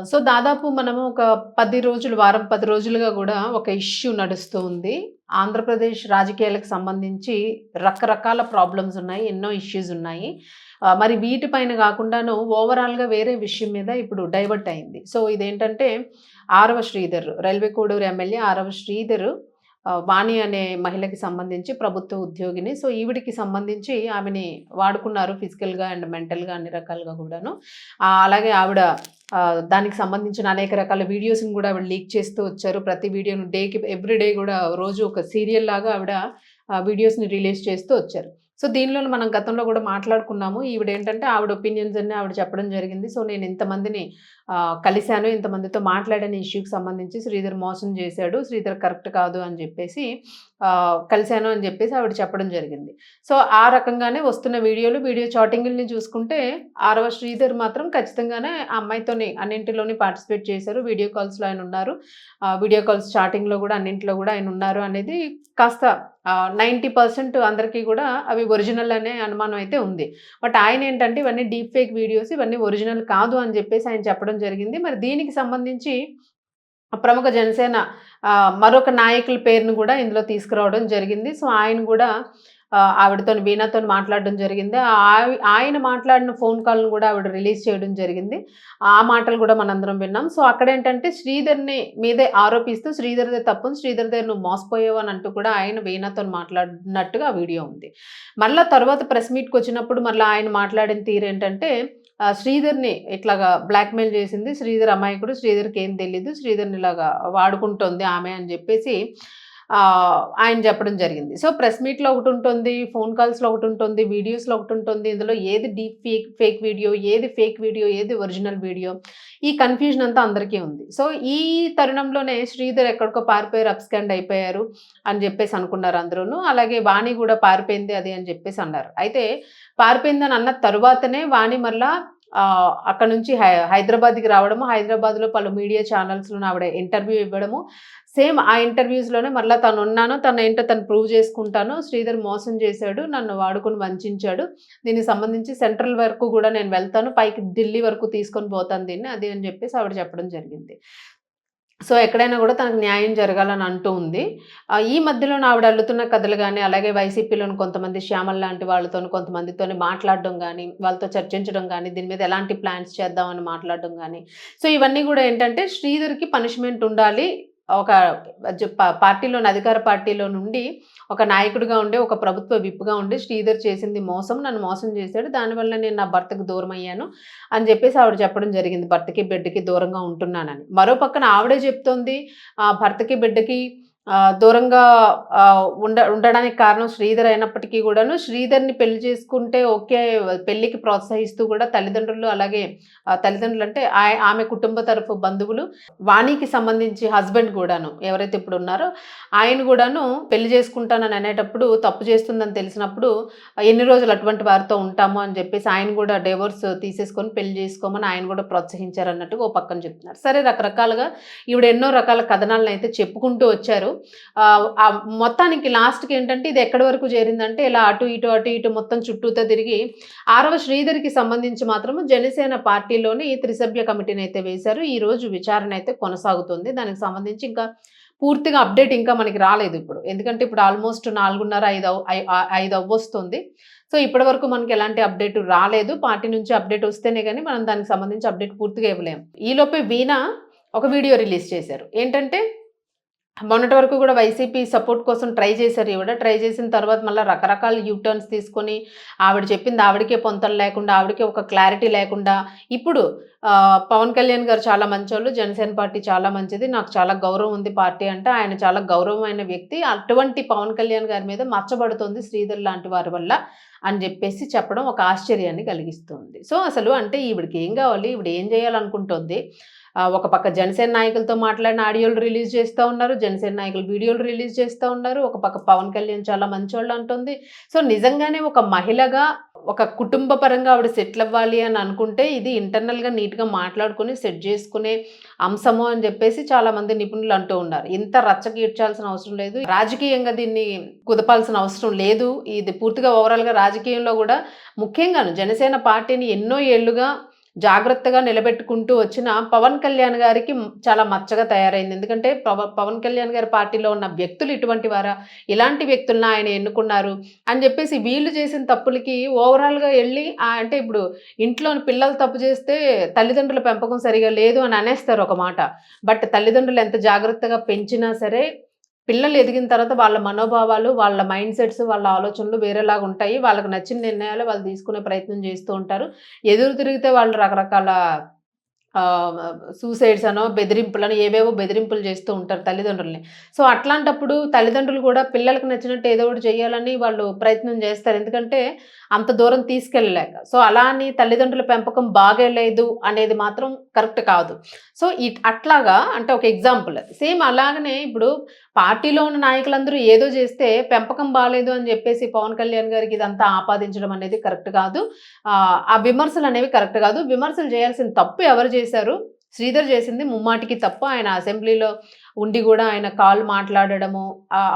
So, దాదాపు మనము ఒక 10 రోజులు, వారం 10 రోజులుగా గూడా ఒక ఇష్యూ నడుస్తూ ఉంది. ఆంధ్రప్రదేశ్ రాజకీయాలకు సంబంధించి రకరకాల ప్రాబ్లమ్స్ ఉన్నాయి. ఎన్నో ఇష్యూస్ ఉన్నాయి. మరి వీటిపైన గాకుండాను ఓవరాల్‌గా వేరే విషయం మీద ఇప్పుడు డైవర్ట్ అయింది. సో, ఇదేంటంటే ఆరవ శ్రీధర్ రైల్వే కోడూరు ఎమ్మెల్యే ఆరవ శ్రీధర్ వాణి అనే మహిళకి సంబంధించి ప్రభుత్వ ఉద్యోగిని. సో, ఈవిడకి సంబంధించి ఆమెని వాడుకున్నారు ఫిజికల్‌గా అండ్ మెంటల్‌గా అన్ని రకాలుగా గూడాను. అలాగే ఆవిడ దానికి సంబంధించిన అనేక రకాల వీడియోస్‌ని గూడా ఆవిడ లీక్ చేస్తూ వచ్చారు. ప్రతి వీడియోను ఎవ్రీ డే గూడా రోజు ఒక సీరియల్ లాగా ఆవిడ వీడియోస్‌ని రిలీజ్ చేస్తూ వచ్చారు. సో, దీనిలోను మనం గతంలో గూడా మాట్లాడుకున్నాము. ఈవిడేంటంటే ఆవిడ ఒపీనియన్స్ అన్నీ ఆవిడ చెప్పడం జరిగింది. సో, నేను ఇంతమందిని కలిసాను, ఇంతమందితో మాట్లాడాను ఇష్యూకి సంబంధించి. శ్రీధర్ మోసం చేశాడు, శ్రీధర్ కరెక్ట్ కాదు అని జెప్పేసి కలిసాను అని జెప్పేసి ఆవిడ చెప్పడం జరిగింది. సో, ఆ రకంగానే వస్తున్న వీడియో చాటింగుల్ని చూసుకుంటే ఆరవ శ్రీధర్ మాత్రం ఖచ్చితంగానే ఆ అమ్మాయితోని అన్నింటిలోని పార్టిసిపేట్ చేశారు. వీడియో కాల్స్‌లో ఆయనున్నారు. వీడియో కాల్స్ చాటింగ్‌లో గూడా అన్నింటిలో గూడా ఆయనున్నారు అనేది కాస్త 90% అందరికీ గూడా అవి ఒరిజినల్ అనే అనుమానం అయితే ఉంది. బట్ ఆయనేంటంటే ఇవన్నీ డీప్ ఫేక్ వీడియోస్, ఇవన్నీ ఒరిజినల్ కాదు అని జెప్పేసి ఆయన చెప్పడం జరిగింది. మరి దీనికి సంబంధించి ప్రముఖ జనసేన మరొక నాయకుల పేరును గూడా ఇందులో తీసుకురావడం జరిగింది. సో, ఆయన గూడా ఆవిడతోని వీణాతోని మాట్లాడడం జరిగింది. ఆయన మాట్లాడిన ఫోన్ కాల్‌ను గూడా ఆవిడ రిలీజ్ చేయడం జరిగింది. ఆ మాటలు గూడా మనందరం విన్నాం. సో, అక్కడేంటంటే శ్రీధర్‌ని మీదే ఆరోపిస్తూ శ్రీధర్‌దే తప్పుంది, శ్రీధర్‌దే నువ్వు మోసపోయావు అని అంటూ కూడా ఆయన వీణాతోని మాట్లాడినట్టుగా ఆ వీడియో ఉంది. మళ్ళా తర్వాత ప్రెస్ మీట్‌కొచ్చినప్పుడు మళ్ళా ఆయన మాట్లాడిన తీరేంటంటే శ్రీధర్‌ని ఇట్లాగా బ్లాక్‌మెయిల్ చేసింది. శ్రీధర్ అమాయకుడు. శ్రీధర్‌కేం తెలీదు. శ్రీధర్‌ని ఇలాగా వాడుకుంటోంది ఆమె అని జెప్పేసి ఆయన చెప్పడం జరిగింది. సో, ప్రెస్ మీట్‌లో ఒకటుంటుంది, ఫోన్ కాల్స్‌లో ఒకటుంటుంది, వీడియోస్‌లో ఒకటుంటుంది. ఇందులో ఏది ఫేక్ వీడియో, ఏది ఫేక్ వీడియో, ఏది ఒరిజినల్ వీడియో, ఈ కన్‌ఫ్యూజన్ అంతా అందరికీ ఉంది. సో, ఈ తరుణంలోనే శ్రీధర్ ఎక్కడికో పారిపోయారు, అబ్‌స్కాండ్ అయిపోయారు అని జెప్పేసి అనుకున్నారు అందరూను. అలాగే వాణి గూడా పారిపోయింది అది అని జెప్పేసి అన్నారు. అయితే పారిపోయిందని అన్న తరువాతనే వాణి మళ్ళా అక్కడి నుంచి హైదరాబాద్‌కి రావడము, హైదరాబాద్‌లో పలు మీడియా ఛానల్స్‌లోను ఆవిడ ఇంటర్వ్యూ ఇవ్వడము. సేమ్ ఆ ఇంటర్వ్యూస్‌లోనే మళ్ళా తనేంటో తను ప్రూవ్ చేసుకుంటాను. శ్రీధర్ మోసం చేశాడు. నన్ను వాడుకొని వంచించాడు. దీనికి సంబంధించి సెంట్రల్ వరకు గూడా నేను వెళ్తాను. పైకి ఢిల్లీ వరకు తీసుకొని పోతాను దీన్ని. అది అని జెప్పేసి ఆవిడ చెప్పడం జరిగింది. సో, ఎక్కడైనా గూడా తనకు న్యాయం జరగాలని అంటూ ఉంది. ఈ మధ్యలోనే ఆవిడ అల్లుతున్న కథలు గాని, అలాగే వైసీపీలోని కొంతమంది శ్యామల లాంటి వాళ్ళతోని కొంతమందితోని మాట్లాడడం గాని, వాళ్ళతో చర్చించడం గాని, దీని మీద ఎలాంటి ప్లాన్స్ చేద్దామని మాట్లాడడం గాని. సో, ఇవన్నీ గూడా ఏంటంటే శ్రీధర్‌కి పనిష్మెంట్ ఉండాలి. ఒక పార్టీలోని అధికార పార్టీలో నుండి ఒక నాయకుడిగా ఉండి, ఒక ప్రభుత్వ విప్‌గా ఉండి శ్రీధర్ చేసింది మోసం. నన్ను మోసం చేశాడు. దానివల్ల నేను నా భర్తకు దూరమయ్యాను అని జెప్పేసి ఆవిడ చెప్పడం జరిగింది. భర్తకి, బిడ్డకి దూరంగా ఉంటున్నానని. మరో పక్కన ఆవిడే చెప్తోంది భర్తకి, బిడ్డకి దూరంగా ఉండడానికి కారణం శ్రీధర్ అయినప్పటికీ గూడాను, శ్రీధర్‌ని పెళ్లి చేసుకుంటే ఓకే. పెళ్ళికి ప్రోత్సహిస్తూ గూడా తల్లిదండ్రులు అలాగే తల్లిదండ్రులంటే ఆమె కుటుంబ తరఫు బంధువులు, వాణికి సంబంధించి హస్బెండ్ గూడాను ఎవరైతే ఇప్పుడున్నారో ఆయన గూడాను పెళ్లి చేసుకుంటానని అనేటప్పుడు తప్పు చేస్తుందని తెలిసినప్పుడు ఎన్ని రోజులు అటువంటి వారితో ఉంటాము అని జెప్పేసి ఆయన గూడా డివోర్స్ తీసేసుకొని పెళ్లి చేసుకోమని ఆయన గూడా ప్రోత్సహించారన్నట్టుగా ఓ పక్కన చెప్తున్నారు. సరే రకరకాలుగా ఈవిడ ఎన్నో రకాల కథనాలనైతే చెప్పుకుంటూ వచ్చారు. మొత్తానికి లాస్ట్‌కేంటంటే ఇది ఎక్కడి వరకు చేరిందంటే ఇలా అటు ఇటు మొత్తం చుట్టూతా తిరిగి ఆరవ శ్రీధర్‌కి సంబంధించి మాత్రము జనసేన పార్టీలోని త్రిసభ్య కమిటీనైతే వేశారు. ఈరోజు విచారణ అయితే కొనసాగుతుంది. దానికి సంబంధించి ఇంకా పూర్తిగా అప్డేట్ ఇంకా మనకి రాలేదు ఇప్పుడు. ఎందుకంటే ఇప్పుడు ఆల్‌మోస్ట్ 4:30, 5 అవ్వొస్తుంది. సో, ఇప్పటి వరకు మనకి ఎలాంటి అప్డేట్ రాలేదు. పార్టీ నుంచి అప్డేట్ వస్తేనే గాని మనం దానికి సంబంధించి అప్డేట్ పూర్తిగా ఇవ్వలేము. ఈలోపే వీణ ఒక వీడియో రిలీజ్ చేశారు. ఏంటంటే మొన్నటి వరకు గూడా వైసీపీ సపోర్ట్ కోసం ట్రై చేశారు ఈవిడ. ట్రై చేసిన తర్వాత మళ్ళా రకరకాల యూ టర్న్స్ తీసుకొని, ఆవిడ చెప్పింది ఆవిడకే పొంతన లేకుండా, ఆవిడకే ఒక క్లారిటీ లేకుండా, ఇప్పుడు పవన్ కళ్యాణ్ గారు చాలా మంచోళ్ళు, జనసేన పార్టీ చాలా మంచిది, నాకు చాలా గౌరవం ఉంది పార్టీ అంటే, ఆయన చాలా గౌరవమైన వ్యక్తి. అటువంటి పవన్ కళ్యాణ్ గారి మీద మచ్చబడుతోంది శ్రీధర్ లాంటి వారి వల్ల అని జెప్పేసి చెప్పడం ఒక ఆశ్చర్యాన్ని కలిగిస్తుంది. సో, అసలు అంటే ఈవిడకి ఏం గావాలి? ఈవిడ ఏం జేయాలనుకుంటోంది? ఒక పక్క జనసేన నాయకులతో మాట్లాడిన ఆడియోలు రిలీజ్ చేస్తా ఉన్నారు. జనసేన నాయకులు వీడియోలు రిలీజ్ చేస్తా ఉన్నారు. ఒక పక్క పవన్ కళ్యాణ్ చాలా మంచోళ్ళు అంటుంది. సో, నిజంగానే ఒక మహిళగా ఒక కుటుంబ పరంగా ఆవిడ సెటిల్ అవ్వాలి అని అనుకుంటే ఇది ఇంటర్నల్‌గా నీట్‌గా మాట్లాడుకొని సెట్ చేసుకునే అంశము అని చెప్పేసి చాలామంది నిపుణులు అంటూ ఉన్నారు. ఇంత రచ్చకీడ్చాల్సిన అవసరం లేదు. రాజకీయంగా దీన్ని కుదపాల్సిన అవసరం లేదు. ఇది పూర్తిగా ఓవరాల్‌గా రాజకీయంలో గూడా ముఖ్యంగాను జనసేన పార్టీని ఎన్నో ఏళ్లుగా జాగ్రత్తగా నిలబెట్టుకుంటూ వచ్చిన పవన్ కళ్యాణ్ గారికి చాలా మచ్చగా తయారైంది. ఎందుకంటే పవన్ కళ్యాణ్ గారి పార్టీలో ఉన్న వ్యక్తులు ఇటువంటి వారా? ఇలాంటి వ్యక్తులను ఆయన ఎన్నుకున్నారు అని చెప్పేసి వీళ్ళు చేసిన తప్పులకి ఓవరాల్‌గా ఎళ్లి అంటే ఇప్పుడు ఇంట్లోని పిల్లలు తప్పు చేస్తే తల్లిదండ్రుల పెంపకం సరిగ్గా లేదు అని అనేస్తారు ఒక మాట. బట్ తల్లిదండ్రులు ఎంత జాగ్రత్తగా పెంచినా సరే పిల్లలు ఎదిగిన తర్వాత వాళ్ళ మనోభావాలు, వాళ్ళ మైండ్ సెట్స్, వాళ్ళ ఆలోచనలు వేరేలాగా ఉంటాయి. వాళ్ళకి నచ్చిన నిర్ణయాలు వాళ్ళు తీసుకునే ప్రయత్నం చేస్తూ ఉంటారు. ఎదురు తిరిగితే వాళ్ళు రకరకాల ఆహ్, సూసైడ్స్ అనో, బెదిరింపులని ఏవేవో బెదిరింపులు చేస్తూ ఉంటారు తల్లిదండ్రుల్ని. సో, అట్లాంటప్పుడు తల్లిదండ్రులు కూడా పిల్లలకి నచ్చినట్టు ఏదో ఒకటి చేయాలని వాళ్ళు ప్రయత్నం చేస్తారు. ఎందుకంటే అంత దూరం తీసుకెళ్ళలేక. సో, అలా అని తల్లిదండ్రుల పెంపకం బాగాలేదు అనేది మాత్రం కరెక్ట్ కాదు. సో, అట్లాగా అంటే ఒక ఎగ్జాంపుల్. సేమ్ అలాగనే ఇప్పుడు పార్టీలో ఉన్న నాయకులందరూ ఏదో చేస్తే పెంపకం బాలేదు అని చెప్పేసి పవన్ కళ్యాణ్ గారికి ఇదంతా ఆపాదించడం అనేది కరెక్ట్ కాదు. ఆ విమర్శలనేవి కరెక్ట్ కాదు. విమర్శలు చేయాల్సిన తప్పు ఎవరు చేశారు? శ్రీధర్ చేసింది ముమ్మాటికి తప్పు. ఆయన అసెంబ్లీలో ఉండి గూడా ఆయన కాల్ మాట్లాడడము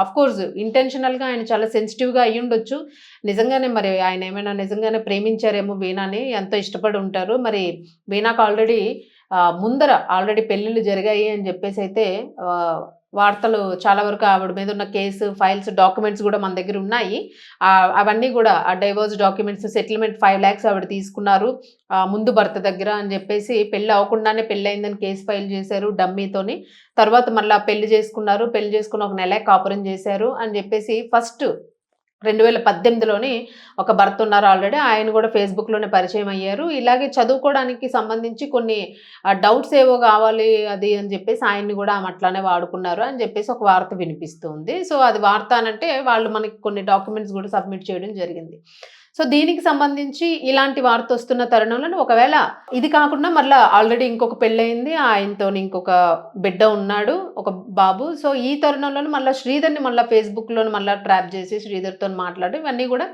ఆఫ్‌కోర్స్ ఇంటెన్షనల్‌గా ఆయన చాలా సెన్సిటివ్‌గా అయ్యుండొచ్చు. నిజంగానే మరి ఆయన ఏమైనా నిజంగానే ప్రేమించారేమో వీణాని. ఎంతో ఇష్టపడి ఉంటారు. మరి వీణాకి ముందర ఆల్రెడీ పెళ్ళిళ్ళు జరిగాయి అని జెప్పేసైతే ఆహ్, వార్తలు చాలా వరకు ఆవిడ మీద ఉన్న కేసు, ఫైల్స్, డాక్యుమెంట్స్ గూడా మన దగ్గర ఉన్నాయి. అవన్నీ గూడా ఆ డైవోర్స్ డాక్యుమెంట్స్, సెటిల్మెంట్ 5,00,000 ఆవిడ తీసుకున్నారు. ముందు భర్త దగ్గర అని జెప్పేసి పెళ్లి అవ్వకుండానే పెళ్లయిందని కేస్ ఫైల్ జేశారు డమ్మీతోని. తర్వాత మళ్ళా పెళ్లి జేసుకున్నారు. పెళ్లి జేసుకొని ఒక నెలే కాపురం జేశారు అని జెప్పేసి ఫస్ట్ 2018లోని ఒక భర్త ఉన్నారు ఆల్రెడీ. ఆయన గూడా ఫేస్‌బుక్‌లోనే పరిచయం అయ్యారు. ఇలాగే చదువుకోవడానికి సంబంధించి కొన్ని డౌట్స్ ఏవో గావాలి అది అని జెప్పేసి ఆయన్ని గూడా ఆమె అట్లానే వాడుకున్నారు అని జెప్పేసి ఒక వార్త వినిపిస్తూ ఉంది. సో, అది వార్త అనంటే వాళ్ళు మనకి కొన్ని డాక్యుమెంట్స్ గూడా సబ్మిట్ చేయడం జరిగింది. సో, దీనికి సంబంధించి ఇలాంటి వార్తొస్తున్న తరుణంలోనే ఒకవేళ ఇది కాకుండా మళ్ళా ఆల్రెడీ ఇంకొక పెళ్లయింది. ఆయనతోని ఇంకొక బిడ్డ ఉన్నాడు. ఒక బాబు. సో, ఈ తరుణంలోనే మళ్ళా శ్రీధర్‌ని మళ్ళా ఫేస్‌బుక్‌లోని మళ్ళా ట్రాప్ జేసి శ్రీధర్‌తోని మాట్లాడడం ఇవన్నీ గూడా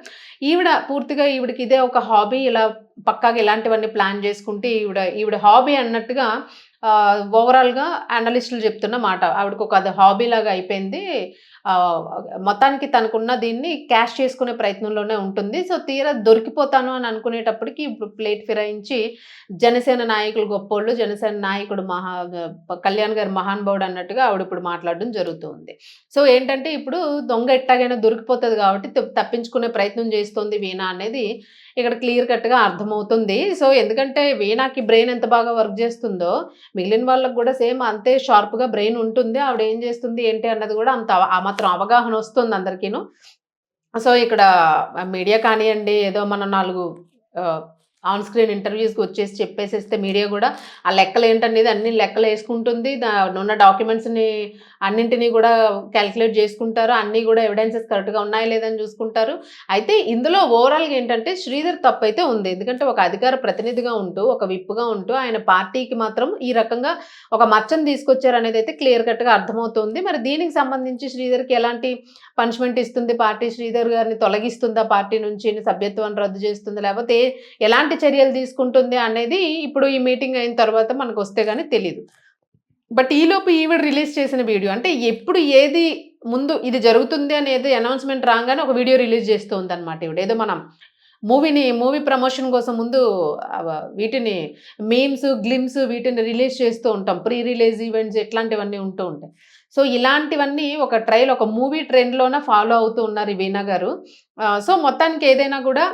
పూర్తిగా ఈవిడకి ఇదే ఒక హాబీ. ఇలా పక్కాగా ఇలాంటివన్నీ ప్లాన్ జేసుకుంటే ఈవిడ హాబీ అన్నట్టుగా ఓవరాల్‌గా అనలిస్టులు జెప్తున్న మాట. ఆవిడకొక అది హాబీలాగా అయిపోయింది. ఆహ్, మొత్తానికి తనకున్న దీన్ని క్యాష్ చేసుకునే ప్రయత్నంలోనే ఉంటుంది. సో, తీరా దొరికిపోతాను అని అనుకునేటప్పటికి ఇప్పుడు ప్లేట్ ఫిరాయించి జనసేన నాయకులు గొప్పోళ్ళు, జనసేన నాయకుడు కళ్యాణ్ గారు మహానుభావుడు అన్నట్టుగా ఆవిడిప్పుడు మాట్లాడడం జరుగుతూ ఉంది. సో, ఏంటంటే ఇప్పుడు దొంగ ఎట్టాగైనా దొరికిపోతది గాబట్టి తప్పించుకునే ప్రయత్నం జేస్తోంది వీణ అనేది ఇక్కడ క్లియర్ కట్‌గా అర్థమవుతుంది. సో, ఎందుకంటే వీణకి బ్రెయిన్ ఎంత బాగా వర్క్ జేస్తుందో మిగిలిన వాళ్ళకి గూడా సేమ్ అంతే షార్ప్‌గా బ్రెయిన్ ఉంటుంది. ఆవిడేం జేస్తుంది ఏంటి అన్నది గూడా ఆ మాత్రం అవగాహనొస్తుంది అందరికీను. సో, ఇక్కడ మీడియా కానియండి, ఏదో మనం 4 ఆహ్, ఆన్ స్క్రీన్ ఇంటర్‌వ్యూస్‌కి వచ్చేసి చెప్పేసేస్తే మీడియా గూడా ఆ లెక్కలేంటనేది అన్ని లెక్కలేసుకుంటుంది. ఉన్న డాక్యుమెంట్స్‌ని అన్నింటిని గూడా కాలిక్యులేట్ జేసుకుంటారు. అన్నీ గూడా ఎవిడెన్సెస్ కరెక్ట్‌గా ఉన్నాయా లేదా అని జూసుకుంటారు. అయితే ఇందులో ఓవరాల్‌గా ఏంటంటే శ్రీధర్ తప్పైతే ఉంది. ఎందుకంటే ఒక అధికార ప్రతినిధిగా ఉంటూ, ఒక విప్‌గా ఉంటూ ఆయన పార్టీకి మాత్రం ఈ రకంగా ఒక మచ్చను తీసుకొచ్చారనేదైతే క్లియర్ కట్‌గా అర్థమవుతుంది. మరి దీనికి సంబంధించి శ్రీధర్‌కి ఎలాంటి పనిష్మెంట్ ఇస్తుంది పార్టీ? శ్రీధర్ గారిని తొలగిస్తుందా పార్టీ నుంచి? సభ్యత్వాన్ని రద్దు చేస్తుందా? లేకపోతే ఎలాంటి చర్యలు తీసుకుంటుంది అనేది ఇప్పుడు ఈ మీటింగ్ అయిన తర్వాత మనకొస్తే గాని తెలీదు. బట్ ఈలోపు ఈవిడ రిలీజ్ చేసిన వీడియో అంటే ఎప్పుడు ఏది ముందు ఇది జరుగుతుంది అనేది అనౌన్స్‌మెంట్ రాంగానే ఒక వీడియో రిలీజ్ చేస్తూ ఉందన్నమాట ఈవిడ. ఏదో మనం మూవీ ప్రమోషన్ కోసం ముందు వీటిని గ్లిమ్స్ వీటిని రిలీజ్ చేస్తూ ఉంటాం. ప్రీ రిలీజ్ ఈవెంట్స్ ఇట్లాంటివన్నీ ఉంటూ ఉంటాయి. సో, ఇలాంటివన్నీ ఒక మూవీ ట్రెండ్‌లోన ఫాలో అవుతూ ఉన్నారు ఈ వీణా గారు. సో, మొత్తానికి ఏదైనా గూడా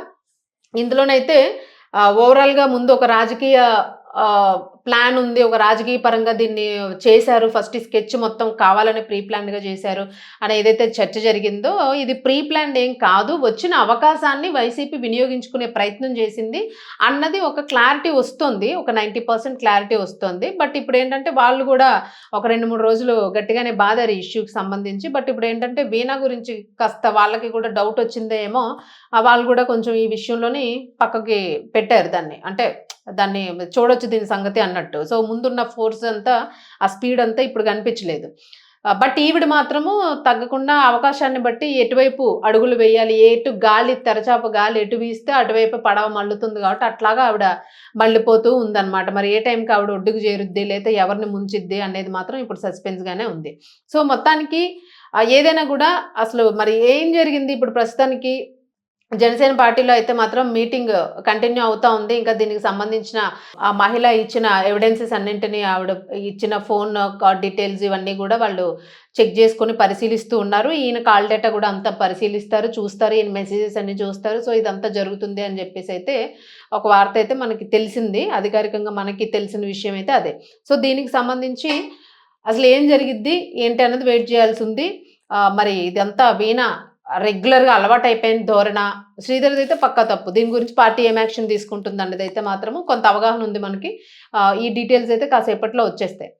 ఇందులోనైతే ఓవరాల్‌గా ముందు ఒక రాజకీయ ప్లాన్ ఉంది. ఒక రాజకీయ పరంగా దీన్ని చేశారు. ఫస్ట్ ఈ స్కెచ్ మొత్తం కావాలని ప్రీ ప్లాన్డ్‌గా చేశారు అని ఏదైతే చర్చ జరిగిందో, ఇది ప్రీ ప్లాన్డ్ ఏం కాదు. వచ్చిన అవకాశాన్ని వైసీపీ వినియోగించుకునే ప్రయత్నం చేసింది అన్నది ఒక క్లారిటీ వస్తోంది. ఒక 90% క్లారిటీ వస్తోంది. బట్ ఇప్పుడేంటంటే వాళ్ళు గూడా ఒక 2, 3 రోజులు గట్టిగానే బాదారు ఈ ఇష్యూకి సంబంధించి. బట్ ఇప్పుడేంటంటే వీణా గురించి కాస్త వాళ్ళకి కూడా డౌట్ వచ్చిందేమో, వాళ్ళు గూడా కొంచెం ఈ విషయంలోని పక్కకి పెట్టారు దాన్ని. అంటే దాన్ని చూడొచ్చు దీని సంగతి అన్నట్టు. సో, ముందున్న ఫోర్స్ అంతా, ఆ స్పీడ్ అంతా ఇప్పుడు కనిపించలేదు. బట్ ఈవిడ మాత్రము తగ్గకుండా అవకాశాన్ని బట్టి ఎటువైపు అడుగులు వేయాలి, తెరచాప గాలి ఎటు వీస్తే అటువైపే పడవ మల్లుతుంది కాబట్టి అట్లాగా ఆవిడ మళ్ళిపోతూ ఉందన్నమాట. మరి ఏ టైంకి ఆవిడ ఒడ్డుకు చేరుద్ది, లేతే ఎవరిని ముంచిద్ది అనేది మాత్రం ఇప్పుడు సస్పెన్స్‌గానే ఉంది. సో, మొత్తానికి ఏదైనా గూడా అసలు మరి ఏం జరిగింది ఇప్పుడు ప్రస్తుతానికి జనసేన పార్టీలో అయితే మాత్రం మీటింగ్ కంటిన్యూ అవుతా ఉంది. ఇంకా దీనికి సంబంధించిన ఆ మహిళ ఇచ్చిన ఎవిడెన్సెస్ అన్నింటిని ఆవిడ ఇచ్చిన ఫోన్ డీటెయిల్స్ ఇవన్నీ గూడా వాళ్ళు చెక్ జేసుకొని పరిశీలిస్తూ ఉన్నారు. ఈయన కాల్ డేటా గూడా అంతా పరిశీలిస్తారు, చూస్తారు. ఈయన మెసేజెస్ అన్నీ చూస్తారు. సో, ఇదంతా జరుగుతుంది అని జెప్పేసైతే ఒక వార్త అయితే మనకి తెలిసింది. అధికారికంగా మనకి తెలిసిన విషయం అయితే అదే. సో, దీనికి సంబంధించి అసలేం జరిగిద్ది? ఏంటి అన్నది వెయిట్ జేయాల్సుంది. మరి ఇదంతా వీణ రెగ్యులర్‌గా అలవాటయిపోయిన ధోరణ. శ్రీధర్‌దయితే పక్కా తప్పు. దీని గురించి పార్టీ ఏం యాక్షన్ తీసుకుంటుందన్నదైతే మాత్రము కొంత అవగాహన ఉంది మనకి. ఈ డీటెయిల్స్ అయితే కాసేపట్లో వచ్చేస్తాయి.